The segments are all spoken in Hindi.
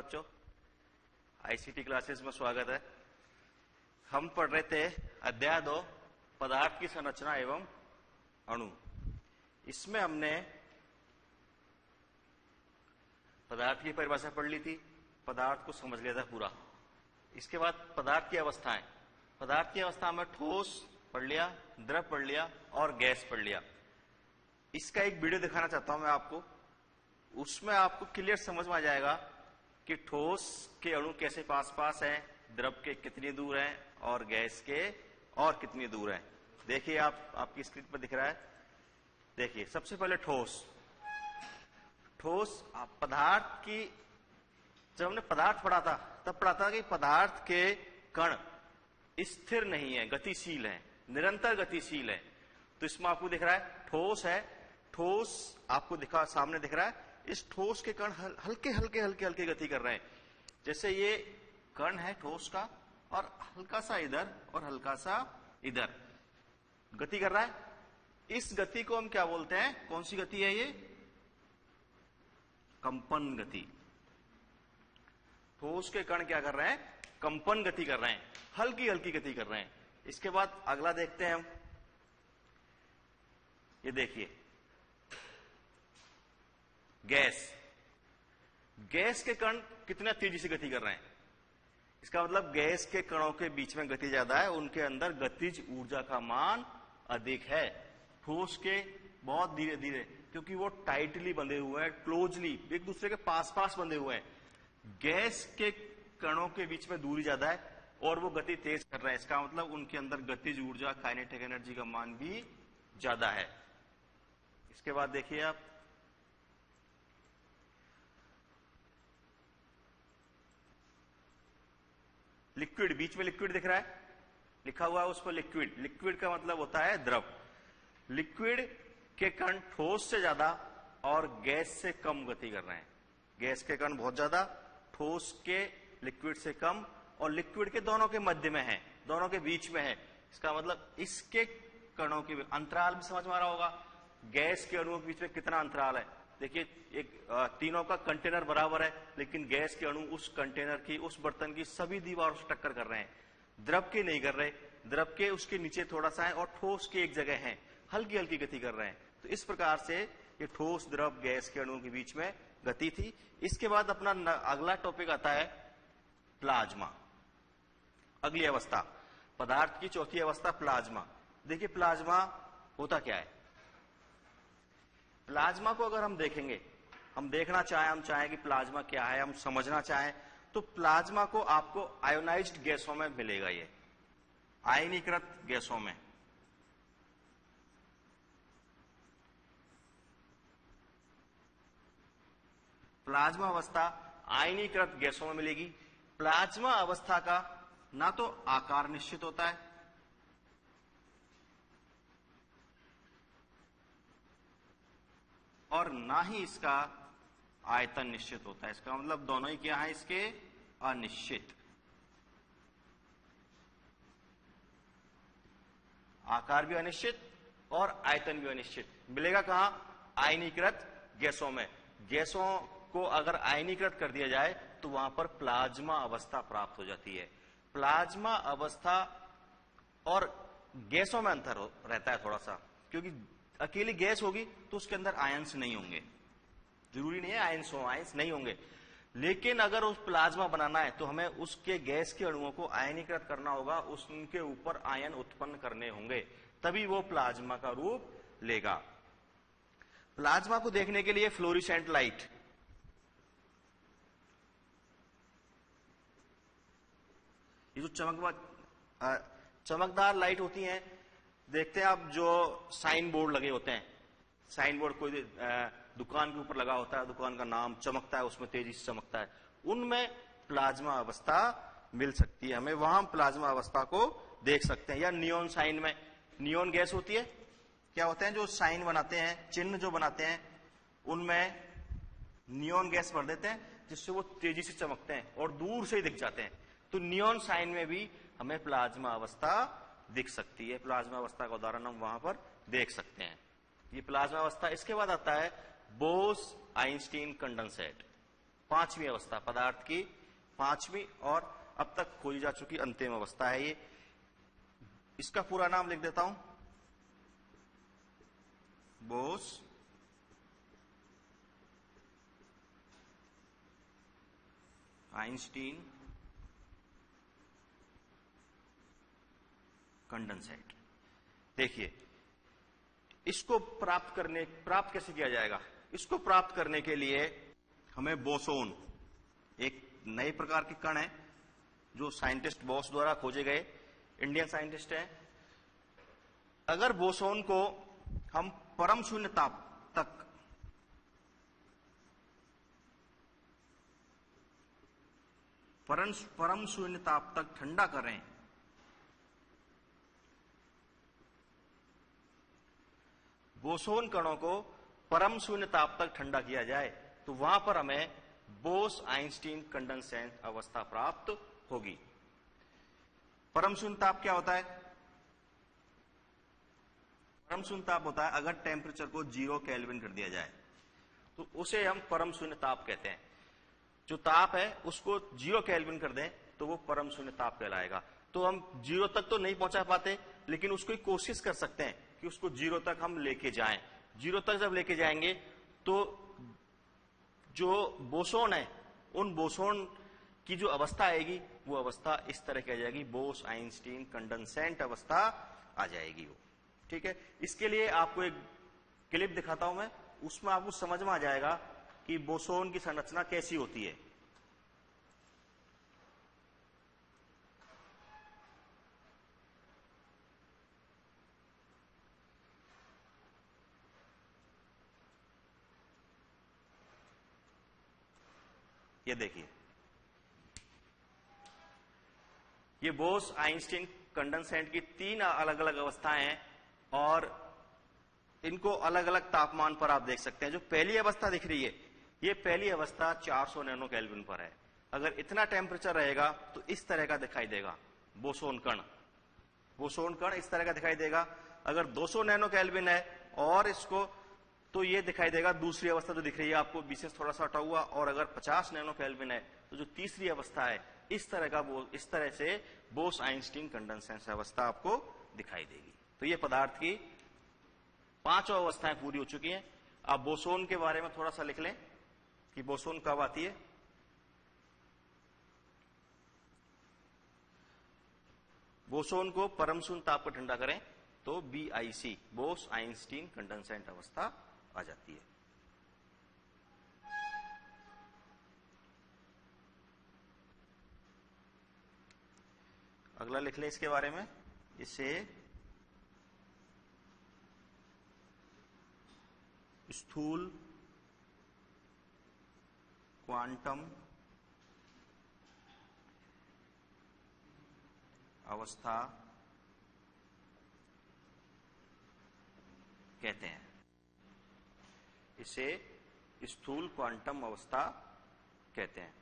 बच्चों, आईसीटी क्लासेस में स्वागत है। हम पढ़ रहे थे अध्याय 2 पदार्थ की संरचना एवं अणु। इसमें हमने पदार्थ की परिभाषा पढ़ ली थी, पदार्थ को समझ लिया था पूरा। इसके बाद पदार्थ की अवस्थाएं, पदार्थ की अवस्था में ठोस पढ़ लिया, द्रव पढ़ लिया और गैस पढ़ लिया। इसका एक वीडियो दिखाना चाहता हूं मैं आपको, उसमें आपको क्लियर समझ में आ जाएगा कि ठोस के अणु कैसे पास पास हैं, द्रव के कितनी दूर हैं और गैस के और कितनी दूर हैं। देखिए आपकी स्क्रीन पर दिख रहा है। देखिए सबसे पहले ठोस पदार्थ की, जब हमने पदार्थ पढ़ा था तब पढ़ा था कि पदार्थ के कण स्थिर नहीं है, गतिशील है, निरंतर गतिशील है। तो इसमें आपको दिख रहा है ठोस है, ठोस आपको सामने दिख रहा है। इस ठोस के कण हल्के हल्के हल्के हल्के गति कर रहे हैं। जैसे ये कण है ठोस का और हल्का सा इधर और हल्का सा इधर गति कर रहा है। इस गति को हम क्या बोलते हैं, कौन सी गति है ये? कंपन गति। ठोस के कण क्या कर रहे हैं? कंपन गति कर रहे हैं, हल्की हल्की गति कर रहे हैं। इसके बाद अगला देखते हैं हम। ये देखिए गैस के कण कितना तेजी से गति कर रहे हैं। इसका मतलब गैस के कणों के बीच में गति ज्यादा है, उनके अंदर गतिज ऊर्जा का मान अधिक है। ठोस के बहुत धीरे धीरे, क्योंकि वो टाइटली बंधे हुए हैं, क्लोजली एक दूसरे के पास पास बंधे हुए हैं। गैस के कणों के बीच में दूरी ज्यादा है और वो गति तेज कर रहे हैं। इसका मतलब उनके अंदर गतिज ऊर्जा, काइनेटिक एनर्जी का मान भी ज्यादा है। इसके बाद देखिए आप, लिक्विड, बीच में लिक्विड दिख रहा है, लिखा हुआ है उस पर लिक्विड। लिक्विड का मतलब होता है द्रव। लिक्विड के कण ठोस से ज्यादा और गैस से कम गति कर रहे हैं। गैस के कण बहुत ज्यादा, ठोस के लिक्विड से कम, और लिक्विड के दोनों के मध्य में है, दोनों के बीच में है। इसका मतलब इसके कणों के अंतराल भी समझ में आ रहा होगा। गैस के अणुओं के बीच में कितना अंतराल है। देखिए एक तीनों का कंटेनर बराबर है, लेकिन गैस के अणु उस कंटेनर की, उस बर्तन की सभी दीवारों से टक्कर कर रहे हैं। द्रव के नहीं कर रहे, द्रव के उसके नीचे थोड़ा सा है और ठोस के एक जगह है, हल्की हल्की गति कर रहे हैं। तो इस प्रकार से ये ठोस, द्रव, गैस के अणुओं के बीच में गति थी। इसके बाद अपना अगला टॉपिक आता है प्लाज्मा, अगली अवस्था, पदार्थ की चौथी अवस्था प्लाज्मा। देखिए प्लाज्मा होता क्या है। प्लाज्मा को अगर हम देखेंगे, हम देखना चाहें, हम चाहें कि प्लाज्मा क्या है, हम समझना चाहें, तो प्लाज्मा को आपको आयोनाइज्ड गैसों में मिलेगा। ये आयनीकृत गैसों में, प्लाज्मा अवस्था आयनीकृत गैसों में मिलेगी। प्लाज्मा अवस्था का ना तो आकार निश्चित होता है और ना ही इसका आयतन निश्चित होता है। इसका मतलब दोनों ही क्या है इसके? अनिश्चित। आकार भी अनिश्चित और आयतन भी अनिश्चित। मिलेगा कहां? आयनीकृत गैसों में। गैसों को अगर आयनीकृत कर दिया जाए तो वहां पर प्लाज्मा अवस्था प्राप्त हो जाती है। प्लाज्मा अवस्था और गैसों में अंतर रहता है थोड़ा सा, क्योंकि अकेली गैस होगी तो उसके अंदर आयंस नहीं होंगे। जरूरी नहीं है आयंस हो, आयंस नहीं होंगे, लेकिन अगर उस प्लाज्मा बनाना है तो हमें उसके गैस के अणुओं को आयनीकृत करना होगा, उनके ऊपर आयन उत्पन्न करने होंगे, तभी वो प्लाज्मा का रूप लेगा। प्लाज्मा को देखने के लिए फ्लोरिसेंट लाइट, ये जो चमकदार लाइट होती है, देखते हैं आप, जो साइन बोर्ड लगे होते हैं, साइन बोर्ड कोई दुकान के ऊपर लगा होता है, दुकान का नाम चमकता है, उसमें तेजी से चमकता है, उनमें प्लाज्मा अवस्था मिल सकती है। हमें वहां प्लाज्मा अवस्था को देख सकते हैं। या नियोन साइन में, नियोन गैस होती है, क्या होते हैं जो साइन बनाते हैं, चिन्ह जो बनाते हैं, उनमें नियोन गैस भर देते हैं जिससे वो तेजी से चमकते हैं और दूर से ही दिख जाते हैं। तो नियोन साइन में भी हमें प्लाज्मा अवस्था दिख सकती है। प्लाज्मा अवस्था का उदाहरण हम वहां पर देख सकते हैं। ये प्लाज्मा अवस्था। इसके बाद आता है बोस आइंस्टीन कंडेंसेट। पांचवी अवस्था, पदार्थ की पांचवी और अब तक खोजी जा चुकी अंतिम अवस्था है ये। इसका पूरा नाम लिख देता हूं, बोस आइंस्टीन कंडेंसेट। देखिए, इसको प्राप्त कैसे किया जाएगा? इसको प्राप्त करने के लिए हमें बोसोन, एक नए प्रकार के कण है जो साइंटिस्ट बोस द्वारा खोजे गए, इंडियन साइंटिस्ट हैं। अगर बोसोन को हम परम शून्य ताप तक परम शून्य ताप तक ठंडा करें, बोसोन कणों को परम शून्य ताप तक ठंडा किया जाए, तो वहां पर हमें बोस आइंस्टीन कंडेंसेट अवस्था प्राप्त होगी। परम शून्य ताप क्या होता है? परम शून्य ताप होता है अगर टेम्परेचर को 0 केल्विन कर दिया जाए तो उसे हम परम शून्य ताप कहते हैं। जो ताप है उसको 0 केल्विन कर दें तो वो परम शून्य ताप कहलाएगा। तो हम 0 तक तो नहीं पहुंचा पाते, लेकिन उसको कोशिश कर सकते हैं कि उसको 0 तक हम लेके जाएं। 0 तक जब लेके जाएंगे तो जो बोसोन है, उन बोसोन की जो अवस्था आएगी वो अवस्था इस तरह की आ जाएगी, बोस आइंस्टीन कंडेंसेट अवस्था आ जाएगी वो। ठीक है, इसके लिए आपको एक क्लिप दिखाता हूं मैं, उसमें आपको समझ में आ जाएगा कि बोसोन की संरचना कैसी होती है। ये देखिए, ये बोस आइंस्टीन कंडेंसेट की 3 अलग अलग अवस्थाएं हैं और इनको अलग अलग तापमान पर आप देख सकते हैं। जो पहली अवस्था दिख रही है, ये पहली अवस्था 400 नैनो केल्विन पर है। अगर इतना टेम्परेचर रहेगा तो इस तरह का दिखाई देगा बोसोन कण। बोसोन कण इस तरह का दिखाई देगा। अगर 200 नैनो केल्विन है और इसको, तो ये दिखाई देगा दूसरी अवस्था जो दिख रही है आपको, बीच से थोड़ा सा हटा हुआ। और अगर 50 नैनो केल्विन है तो जो तीसरी अवस्था है, इस तरह से बोस आइंस्टीन कंडेंसेट अवस्था आपको दिखाई देगी। तो ये पदार्थ की 5 अवस्थाएं पूरी हो चुकी हैं। आप बोसोन के बारे में थोड़ा सा लिख लें कि बोसोन कब आती है। बोसोन को परम शून्य ताप पर ठंडा करें तो BIC, बोस आइंस्टीन कंडेंसेट अवस्था आ जाती है। अगला लिख लें इसके बारे में, इसे स्थूल क्वांटम अवस्था कहते हैं। इसे स्थूल क्वांटम अवस्था कहते हैं।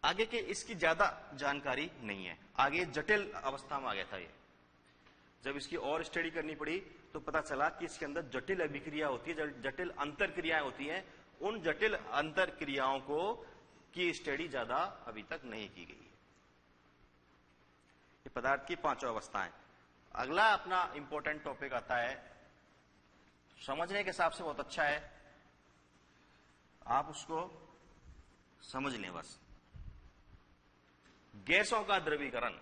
आगे के इसकी ज्यादा जानकारी नहीं है, आगे जटिल अवस्था में आ गया था ये। जब इसकी और स्टडी करनी पड़ी तो पता चला कि इसके अंदर जटिल अभिक्रिया होती है, जटिल अंतर क्रियाएं होती हैं। उन जटिल अंतर क्रियाओं को की स्टडी ज्यादा अभी तक नहीं की गई है। ये पदार्थ की 5 अवस्थाएं। अगला अपना इंपॉर्टेंट टॉपिक आता है, समझने के हिसाब से बहुत अच्छा है, आप उसको समझ लें बस। गैसों का द्रवीकरण।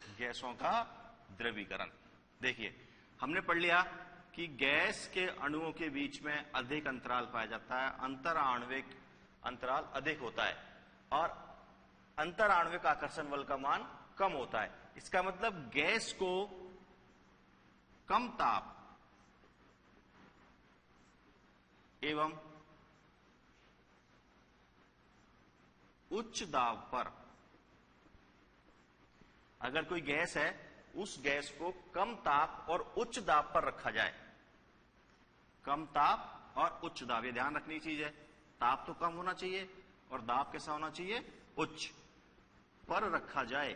गैसों का द्रवीकरण। देखिए, हमने पढ़ लिया कि गैस के अणुओं के बीच में अधिक अंतराल पाया जाता है, अंतर आणविक अंतराल अधिक होता है और अंतर आणविक आकर्षण बल का मान कम होता है। इसका मतलब गैस को कम ताप एवं उच्च दाब पर, अगर कोई गैस है उस गैस को कम ताप और उच्च दाब पर रखा जाए, कम ताप और उच्च दाब, ये ध्यान रखने की चीज है। ताप तो कम होना चाहिए और दाब कैसा होना चाहिए, उच्च, पर रखा जाए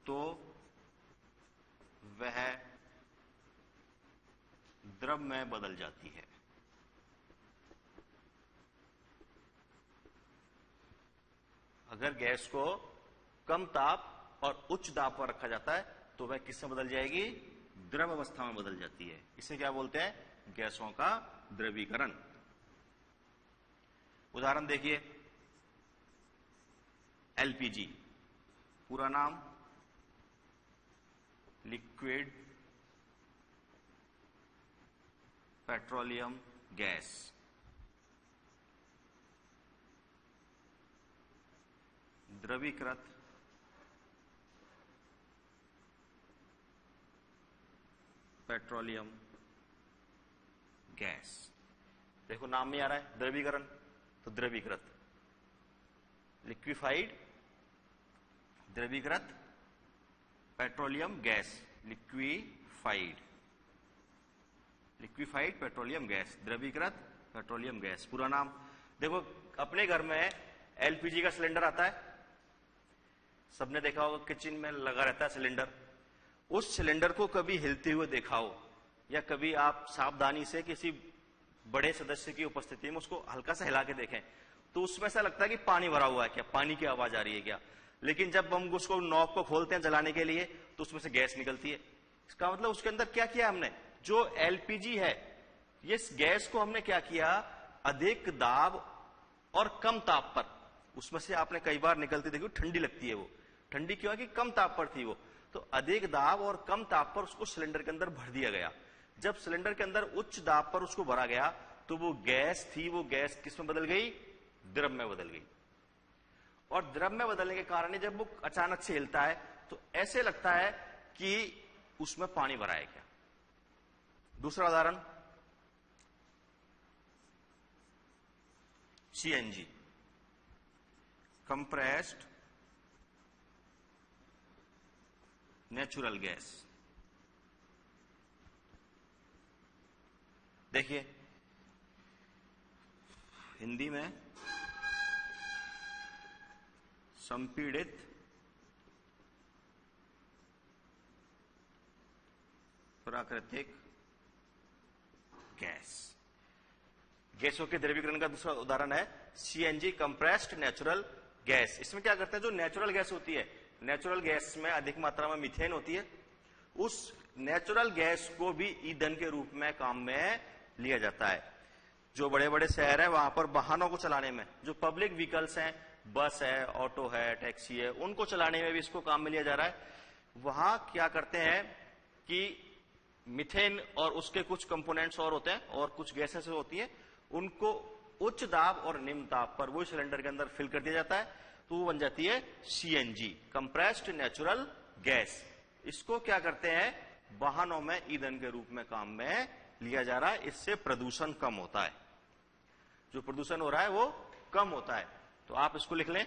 तो वह द्रव में बदल जाती है। अगर गैस को कम ताप और उच्च दाब पर रखा जाता है तो वह किसमें बदल जाएगी, द्रव अवस्था में बदल जाती है। इसे क्या बोलते हैं, गैसों का द्रवीकरण। उदाहरण देखिए, एलपीजी, पूरा नाम लिक्विड पेट्रोलियम गैस। द्रवीकृत पेट्रोलियम गैस। देखो नाम में आ रहा है द्रवीकरण, तो द्रवीकृत, लिक्विफाइड, द्रवीकृत petroleum gas, liquefied, liquefied petroleum gas, द्रवीकृत पेट्रोलियम गैस, पूरा नाम। देखो अपने घर में एलपीजी का सिलेंडर आता है, सबने देखा होगा किचन में लगा रहता है सिलेंडर। उस सिलेंडर को कभी हिलते हुए देखा हो, या कभी आप सावधानी से किसी बड़े सदस्य की उपस्थिति में उसको हल्का सा हिला के देखें तो उसमें ऐसा लगता है कि पानी भरा हुआ है क्या, पानी की आवाज आ रही है क्या। लेकिन जब हम उसको नॉब को खोलते हैं जलाने के लिए तो उसमें से गैस निकलती है। इसका मतलब उसके अंदर क्या किया हमने, जो एलपीजी है इस गैस को हमने क्या किया, अधिक दाब और कम ताप पर, उसमें से आपने कई बार निकलती देखी, ठंडी लगती है वो, ठंडी क्यों है कि कम ताप पर थी वो, तो अधिक दाब और कम ताप पर उसको सिलेंडर के अंदर भर दिया गया। जब सिलेंडर के अंदर उच्च दाब पर उसको भरा गया तो वो गैस थी, वो गैस किस में बदल गई, द्रव में बदल गई। और द्रव में बदलने के कारण जब वो अचानक से हिलता है तो ऐसे लगता है कि उसमें पानी भरा है क्या। दूसरा उदाहरण, सीएनजी, कंप्रेस्ड नेचुरल गैस। देखिए हिंदी में संपीड़ित प्राकृतिक गैस। गैसों के द्रवीकरण का दूसरा उदाहरण है सीएनजी, कंप्रेस्ड नेचुरल गैस। इसमें क्या करते हैं, जो नेचुरल गैस होती है, नेचुरल गैस में अधिक मात्रा में मीथेन होती है, उस नेचुरल गैस को भी ईंधन के रूप में काम में लिया जाता है। जो बड़े बड़े शहर है वहां पर वाहनों को चलाने में, जो पब्लिक व्हीकल्स हैं, बस है, ऑटो है, टैक्सी है, उनको चलाने में भी इसको काम में लिया जा रहा है। वहां क्या करते हैं कि मीथेन और उसके कुछ कंपोनेंट्स और होते हैं और कुछ गैसेस होती हैं, उनको उच्च दाब और निम्न दाब पर वो सिलेंडर के अंदर फिल कर दिया जाता है, तो वो बन जाती है सीएनजी, कंप्रेस्ड नेचुरल गैस। इसको क्या करते हैं, वाहनों में ईंधन के रूप में काम में लिया जा रहा है। इससे प्रदूषण कम होता है, जो प्रदूषण हो रहा है वो कम होता है। तो आप इसको लिख लें,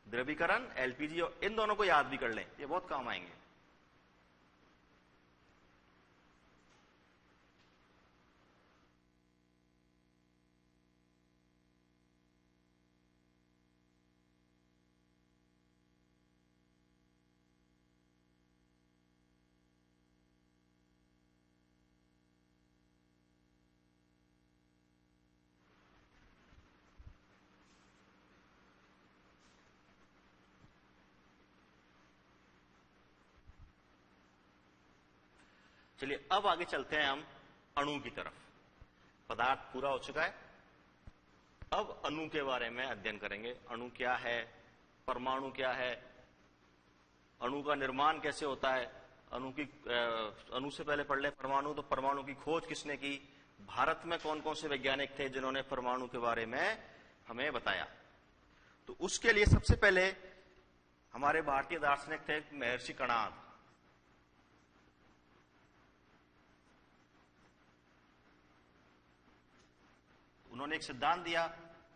द्रवीकरण, एलपीजी, और इन दोनों को याद भी कर लें, ये बहुत काम आएंगे। चलिए अब आगे चलते हैं हम अणु की तरफ। पदार्थ पूरा हो चुका है, अब अणु के बारे में अध्ययन करेंगे। अणु क्या है, परमाणु क्या है, अणु का निर्माण कैसे होता है, अणु से पहले पढ़ ले परमाणु। तो परमाणु की खोज किसने की, भारत में कौन कौन से वैज्ञानिक थे जिन्होंने परमाणु के बारे में हमें बताया। तो उसके लिए सबसे पहले हमारे भारतीय दार्शनिक थे महर्षि कणाद। उन्होंने एक सिद्धांत दिया,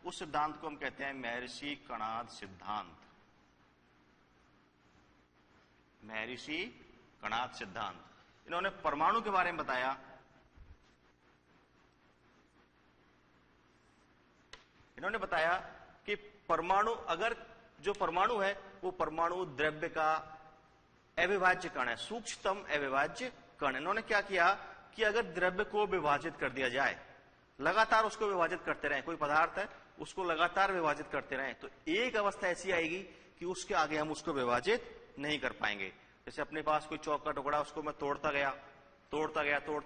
उस सिद्धांत को हम कहते हैं महर्षि कणाद सिद्धांत। महर्षि कणाद सिद्धांत, इन्होंने परमाणु के बारे में बताया इन्होंने बताया कि परमाणु, अगर जो परमाणु है वो परमाणु द्रव्य का अविभाज्य कण है, सूक्ष्मतम अविभाज्य कण। इन्होंने क्या किया कि अगर द्रव्य को विभाजित कर दिया जाए, लगातार उसको विभाजित करते रहे, कोई पदार्थ है उसको लगातार विभाजित करते रहे, तो एक अवस्था ऐसी आएगी कि उसके आगे हम उसको विभाजित नहीं कर पाएंगे। जैसे अपने पास कोई चौक का टुकड़ा, उसको मैं तोड़ता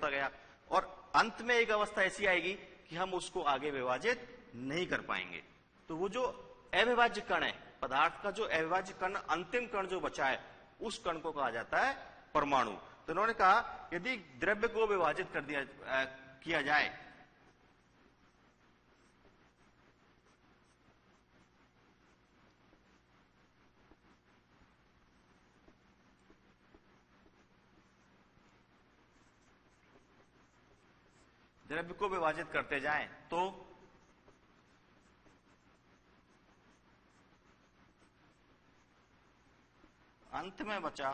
गया और अंत में एक अवस्था ऐसी आएगी कि हम उसको आगे विभाजित नहीं कर पाएंगे। तो वो जो अविभाज्य कण है, पदार्थ का जो अविभाज्य कण, अंतिम कण जो बचा है, उस कण को कहा जाता है परमाणु। तो उन्होंने कहा यदि द्रव्य को विभाजित कर किया जाए, द्रव्य को विभाजित करते जाएं तो अंत में बचा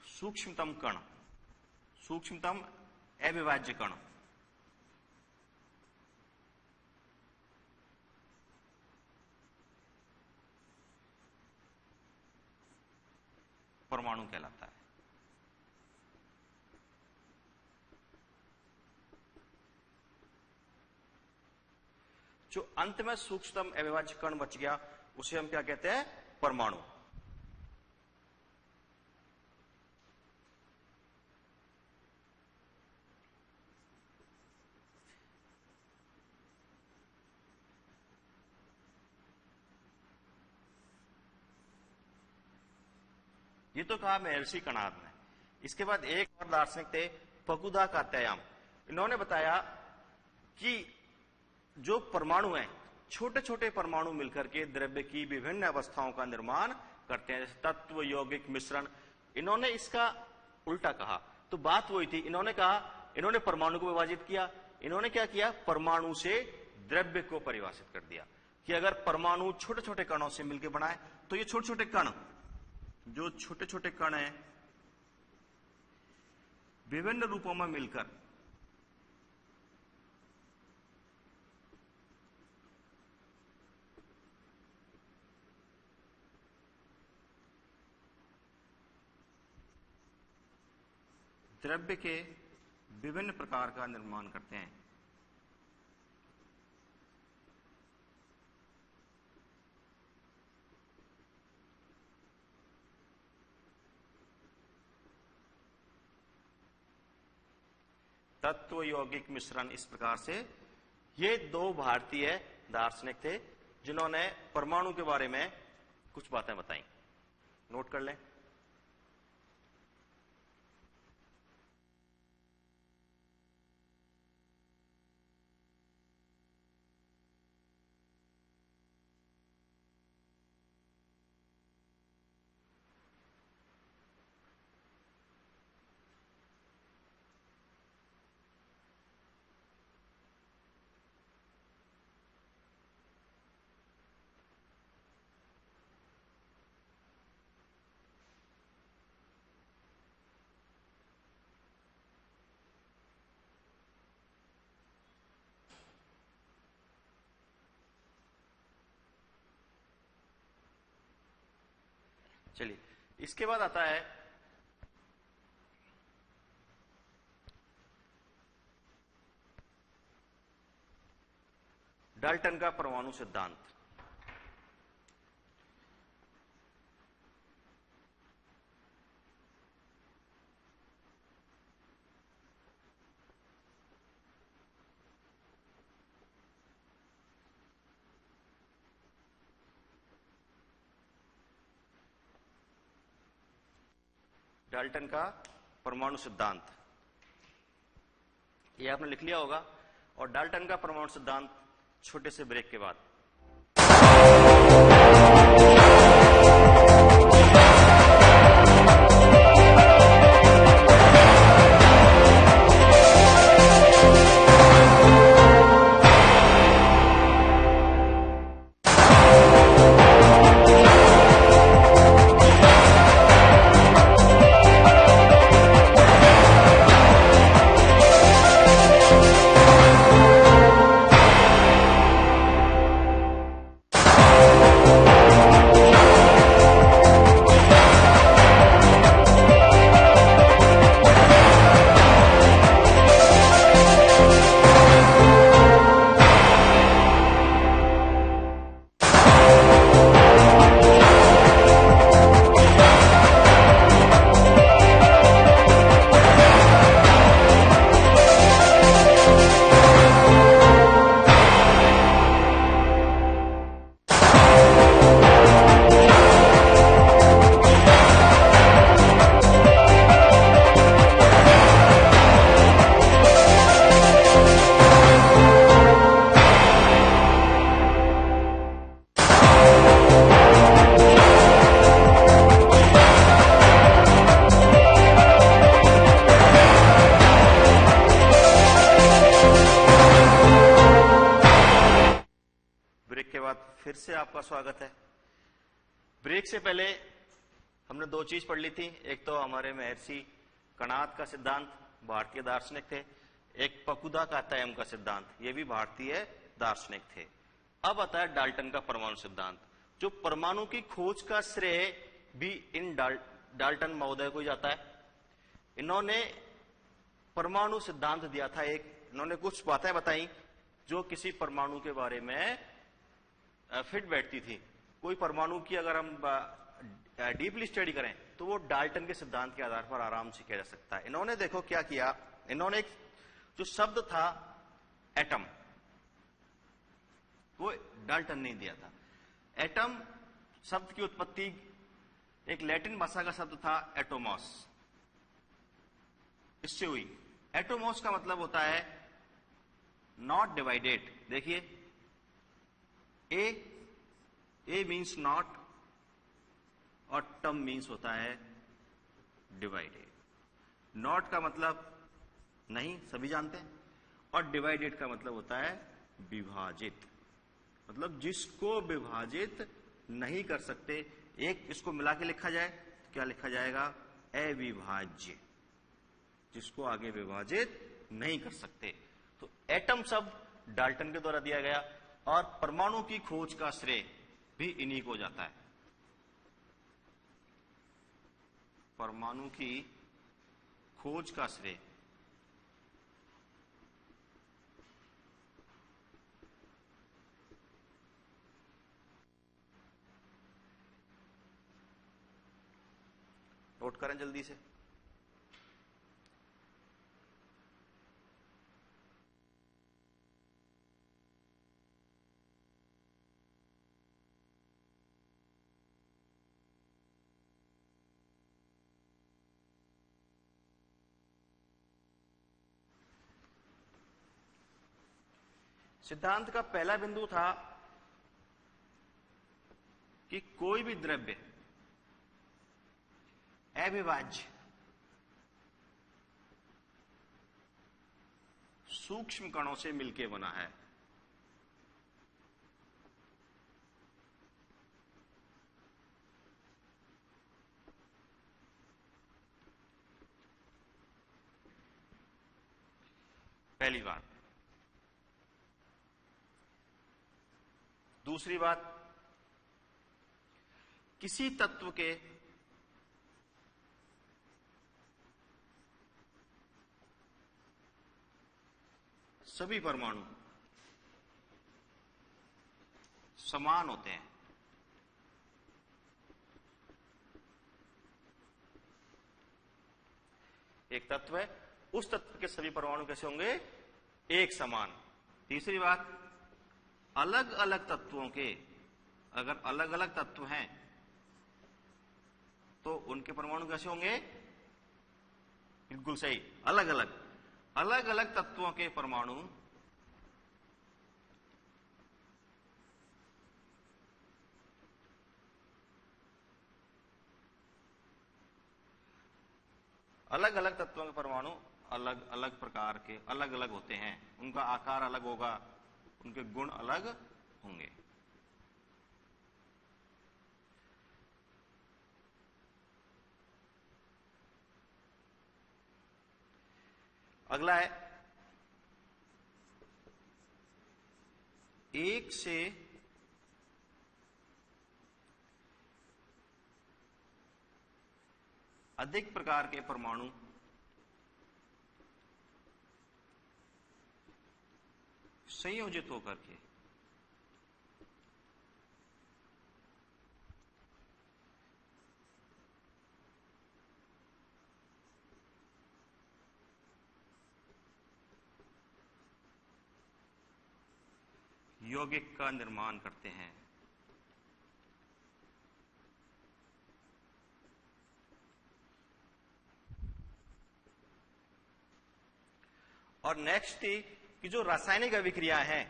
सूक्ष्मतम कण, सूक्ष्मतम अविभाज्य कण, परमाणु कहलाता है। जो अंत में सूक्ष्मतम अविभाज्य कण बच गया उसे हम क्या कहते हैं? परमाणु। ये तो कहा महर्षि कणाद ने। इसके बाद एक और दार्शनिक थे, फकुदा कात्यायान। इन्होंने बताया कि जो परमाणु हैं, छोटे छोटे परमाणु मिलकर के द्रव्य की विभिन्न अवस्थाओं का निर्माण करते हैं, जैसे तत्व, यौगिक, मिश्रण। इन्होंने इसका उल्टा कहा, तो बात वही थी। इन्होंने कहा, इन्होंने परमाणु को विभाजित किया, इन्होंने क्या किया, परमाणु से द्रव्य को परिभाषित कर दिया कि अगर परमाणु छोटे छोटे कणों से मिलकर बनाए तो ये छोटे छोटे कण, जो छोटे छोटे कण हैं, विभिन्न रूपों में मिलकर द्रव्य के विभिन्न प्रकार का निर्माण करते हैं। तत्व, यौगिक, मिश्रण, इस प्रकार से ये दो भारतीय दार्शनिक थे जिन्होंने परमाणु के बारे में कुछ बातें बताई। नोट कर लें। चलिए, इसके बाद आता है डाल्टन का परमाणु सिद्धांत। डाल्टन का परमाणु सिद्धांत, ये आपने लिख लिया होगा। और डाल्टन का परमाणु सिद्धांत छोटे से ब्रेक के बाद। इससे पहले हमने दो चीज पढ़ ली थी, एक तो हमारे महर्षि कणाद का सिद्धांत, भारतीय दार्शनिक थे, एक फकुदा का तयम का सिद्धांत, ये भी भारतीय दार्शनिक थे। अब आता है डाल्टन का परमाणु सिद्धांत, जो परमाणु की खोज का श्रेय भी इन डाल्टन महोदय को जाता है। इन्होंने परमाणु सिद्धांत दिया था एक, इन्होंने कुछ बातें बताई जो किसी परमाणु के बारे में फिट बैठती थी। कोई परमाणु की अगर हम डीपली स्टडी करें तो वो डाल्टन के सिद्धांत के आधार पर आराम से किया जा सकता है। इन्होंने देखो क्या किया, इन्होंने एक जो शब्द था एटम, वो डाल्टन ने दिया था। एटम शब्द की उत्पत्ति एक लैटिन भाषा का शब्द था एटोमॉस, इससे हुई। एटोमॉस का मतलब होता है नॉट डिवाइडेड। देखिए ए मीन्स नॉट और टम मीन्स होता है डिवाइडेड। नॉट का मतलब नहीं, सभी जानते हैं, और डिवाइडेड का मतलब होता है विभाजित, मतलब जिसको विभाजित नहीं कर सकते। एक इसको मिला के लिखा जाए तो क्या लिखा जाएगा, अविभाज्य, जिसको आगे विभाजित नहीं कर सकते। तो एटम शब्द डाल्टन के द्वारा दिया गया, और परमाणु की खोज का श्रेय भी इन्हीं को जाता है। परमाणु की खोज का श्रेय नोट करें जल्दी से। सिद्धांत का पहला बिंदु था कि कोई भी द्रव्य अविभाज्य सूक्ष्म कणों से मिलकर बना है। पहली बात। दूसरी बात, किसी तत्व के सभी परमाणु समान होते हैं। एक तत्व है, उस तत्व के सभी परमाणु कैसे होंगे, एक समान। तीसरी बात, अलग अलग तत्वों के अगर अलग अलग तत्व हैं तो उनके परमाणु कैसे होंगे, बिल्कुल सही, अलग अलग। अलग अलग तत्वों के परमाणु अलग अलग तत्वों के परमाणु अलग अलग प्रकार के अलग अलग होते हैं, उनका आकार अलग होगा, उनके गुण अलग होंगे। अगला है, एक से अधिक प्रकार के परमाणु संयोजित होकर के यौगिक का निर्माण करते हैं। और नेक्स्ट थी कि जो रासायनिक अभिक्रिया है,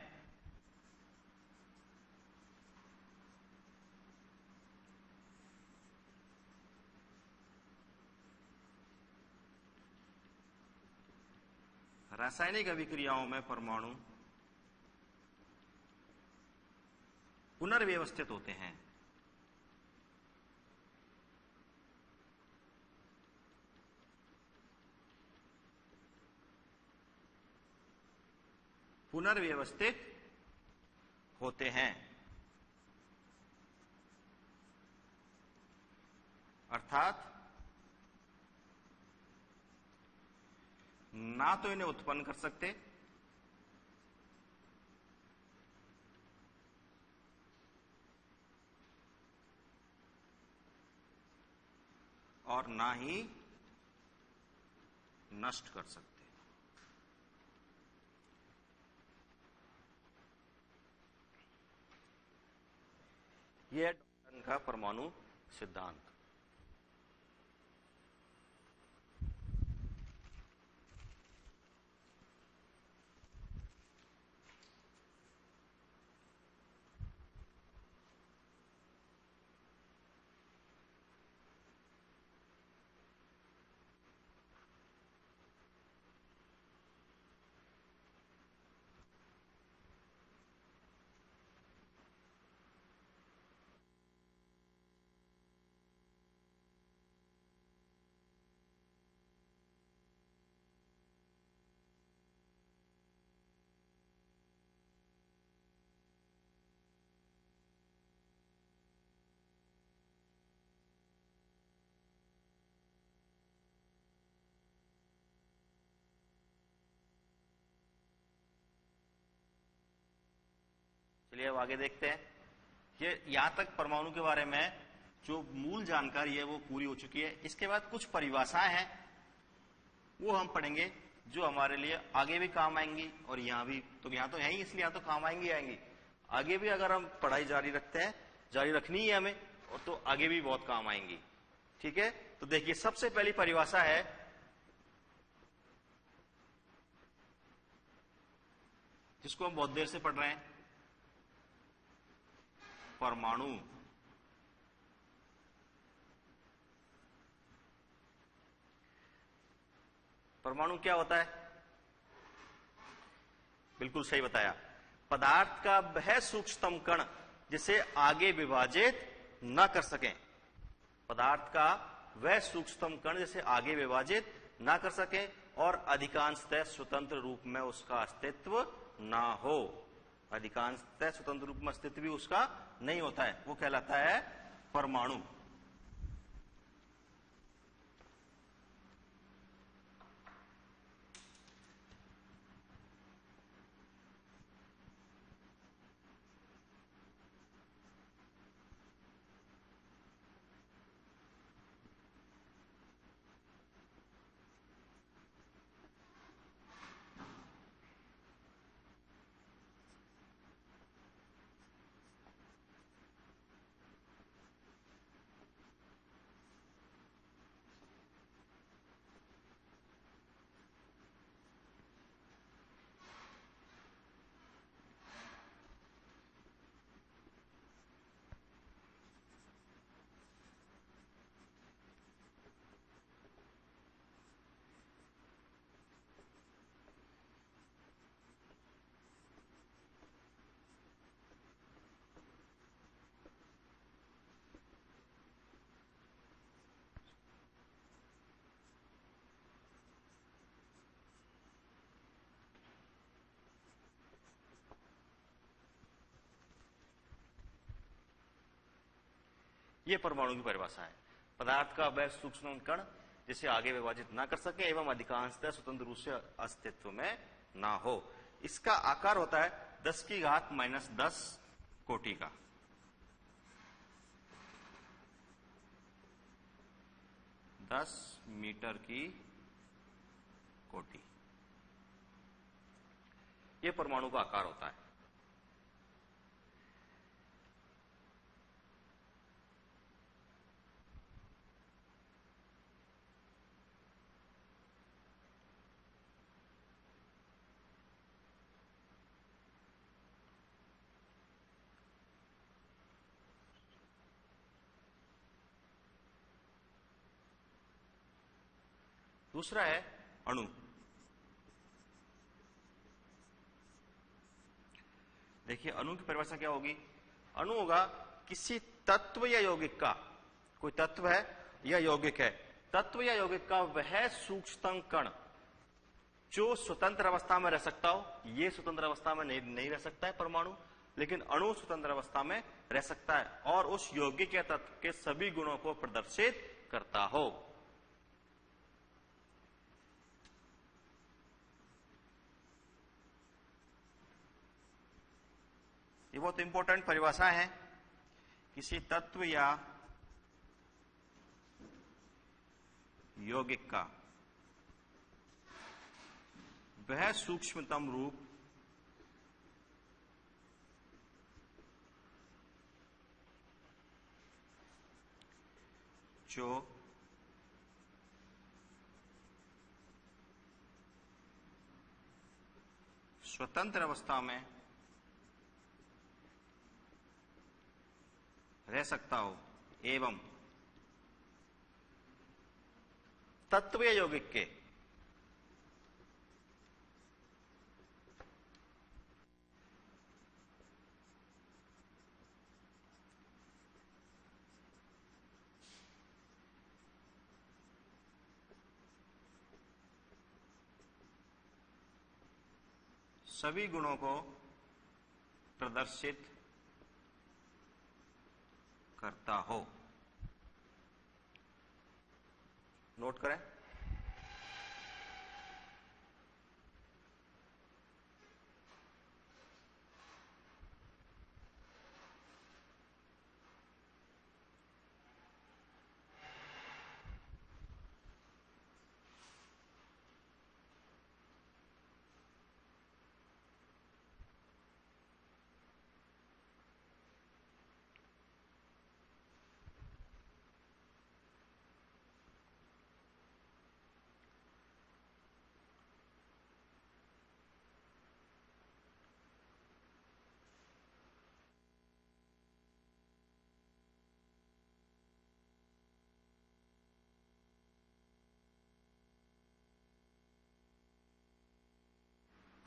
रासायनिक अभिक्रियाओं में परमाणु पुनर्व्यवस्थित होते हैं। पुनर्व्यवस्थित होते हैं। अर्थात ना तो इन्हें उत्पन्न कर सकते और ना ही नष्ट कर सकते। यह है डाल्टन का परमाणु सिद्धांत। चलिए अब आगे देखते हैं। ये यहां तक परमाणु के बारे में जो मूल जानकारी है वो पूरी हो चुकी है। इसके बाद कुछ परिभाषाएं हैं वो हम पढ़ेंगे जो हमारे लिए आगे भी काम आएंगी और यहां भी, तो यहां तो है ही, इसलिए यहां तो काम आएंगी आएंगी। आगे भी अगर हम पढ़ाई जारी रखते हैं, जारी रखनी है हमें, और तो आगे भी बहुत काम आएंगी। ठीक है, तो देखिए सबसे पहली परिभाषा है जिसको हम बहुत देर से पढ़ रहे हैं, परमाणु। परमाणु क्या होता है? बिल्कुल सही बताया, पदार्थ का वह सूक्ष्मतम कण जिसे आगे विभाजित न कर सकें। पदार्थ का वह सूक्ष्मतम कण जिसे आगे विभाजित न कर सके और अधिकांशतः स्वतंत्र रूप में उसका अस्तित्व ना हो। अधिकांशतः स्वतंत्र रूप में अस्तित्व भी उसका नहीं होता है, वो कहलाता है परमाणु। ये परमाणु की परिभाषा है। पदार्थ का वह सूक्ष्म कण जिसे आगे विभाजित ना कर सके एवं अधिकांशतः स्वतंत्र रूप से अस्तित्व में ना हो। इसका आकार होता है 10 की घात -10 कोटि का। दस मीटर की कोटि, यह परमाणु का आकार होता है। दूसरा है अणु। देखिए अणु की परिभाषा क्या होगी? अणु होगा किसी तत्व या यौगिक का, कोई तत्व है या यौगिक है, तत्व या यौगिक का वह सूक्ष्मतम कण जो स्वतंत्र अवस्था में रह सकता हो, ये स्वतंत्र अवस्था में नहीं रह सकता है परमाणु, लेकिन अणु स्वतंत्र अवस्था में रह सकता है और उस यौगिक या तत्व के सभी गुणों को प्रदर्शित करता हो। ये बहुत इंपॉर्टेंट परिभाषा है। किसी तत्व या यौगिक का वह सूक्ष्मतम रूप जो स्वतंत्र अवस्था में रह सकता हो एवं तत्व या यौगिक के सभी गुणों को प्रदर्शित करता हो। नोट करें।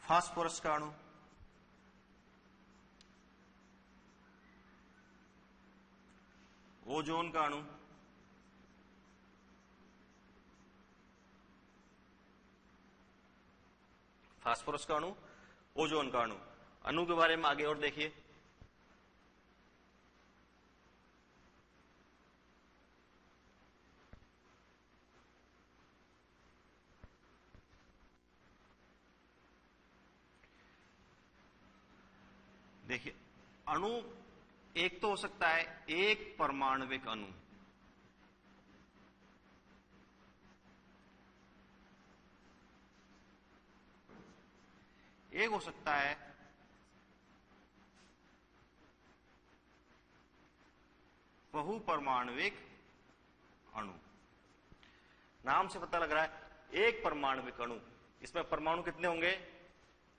फास्फोरस का अणु, ओजोन का अणु, फास्फोरस का अणु, ओजोन का अणु। अणु के बारे में आगे और देखिए। देखिए, अणु एक तो हो सकता है एक परमाणविक अणु, एक हो सकता है बहुपरमाणविक अणु। नाम से पता लग रहा है एक परमाणविक अणु, इसमें परमाणु कितने होंगे?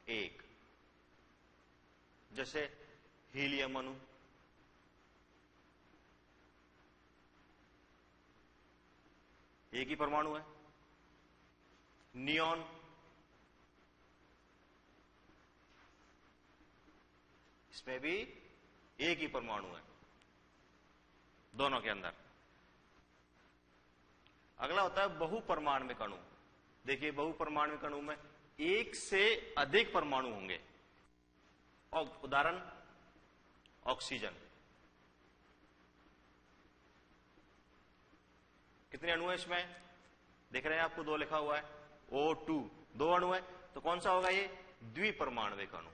एक। जैसे हीलियम अणु, एक ही परमाणु है। नियॉन, इसमें भी एक ही परमाणु है दोनों के अंदर। अगला होता है बहुपरमाणविक अणु। देखिए, बहुपरमाणविक अणु में एक से अधिक परमाणु होंगे। और उदाहरण ऑक्सीजन, कितने अणु है इसमें? देख रहे हैं आपको, दो लिखा हुआ है। O2, दो अणु है, तो कौन सा होगा ये? द्विपरमाणविक अणु।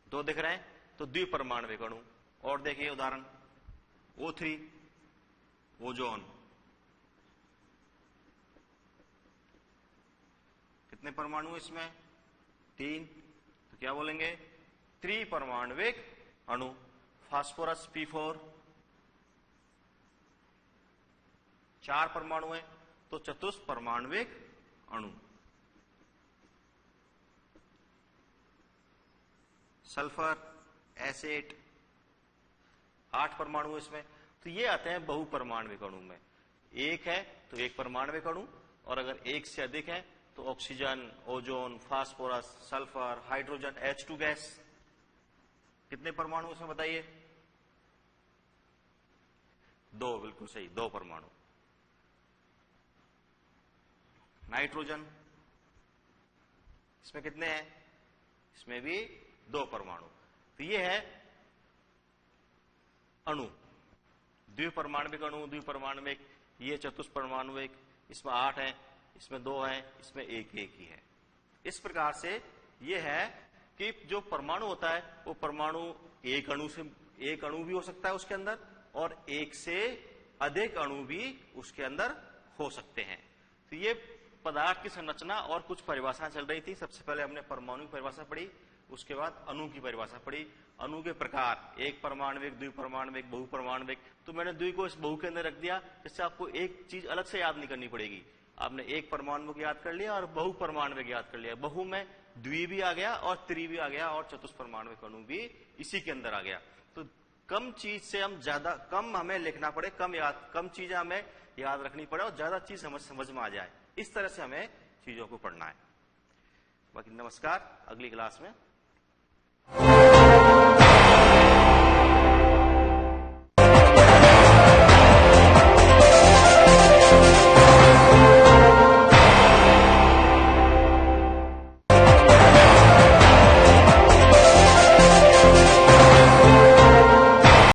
दो दिख रहे हैं तो द्विपरमाणविक अणु। और देखिए उदाहरण O3, ओजोन, कितने परमाणु है इसमें? 3, तो क्या बोलेंगे? त्रिपरमाणविक अणु। फास्फोरस P4, 4 परमाणु है तो चतुष्परमाणविक अणु। सल्फर एसिड, 8 परमाणु है इसमें, तो ये आते हैं बहुपरमाणविक अणु में। एक है तो एक परमाणविक अणु, और अगर एक से अधिक है तो oxygen, ozone, phosphorus, sulphur, hydrogen, H2 gas. कितने परमाणु इसमें बताइए? दो, बिल्कुल सही, दो परमाणु। नाइट्रोजन, इसमें कितने हैं? इसमें भी दो परमाणु। तो ये है अणु, द्विपरमाणविक अणु, द्विपरमाणविक, ये चतुष्परमाणुविक, इसमें 8 है, इसमें 2 है, इसमें एक ही है। इस प्रकार से ये है कि जो परमाणु होता है वो परमाणु एक अणु भी हो सकता है उसके अंदर, और एक से अधिक अणु भी उसके अंदर हो सकते हैं। तो ये पदार्थ की संरचना और कुछ परिभाषाएं चल रही थी। सबसे पहले हमने परमाणु की परिभाषा पढ़ी, उसके बाद अणु की परिभाषा पढ़ी, अणु के प्रकार, एक परमाणविक, द्विपरमाणविक, बहुपरमाणविक। तो मैंने द्वि को इस बहु के अंदर रख दिया, जिससे आपको एक चीज अलग से याद नहीं करनी पड़ेगी। आपने एक परमाणु याद कर लिया और बहु परमाणविक याद कर लिया। बहु में द्वि भी आ गया और त्रि भी आ गया और चतुष्परमाणविक अणु भी इसी के अंदर आ गया। तो कम चीज से हम ज्यादा, कम हमें लिखना पड़े, कम चीजें हमें याद रखनी पड़े और ज्यादा चीज समझ में आ जाए। इस तरह से हमें चीजों को पढ़ना है। बाकी नमस्कार, अगली क्लास में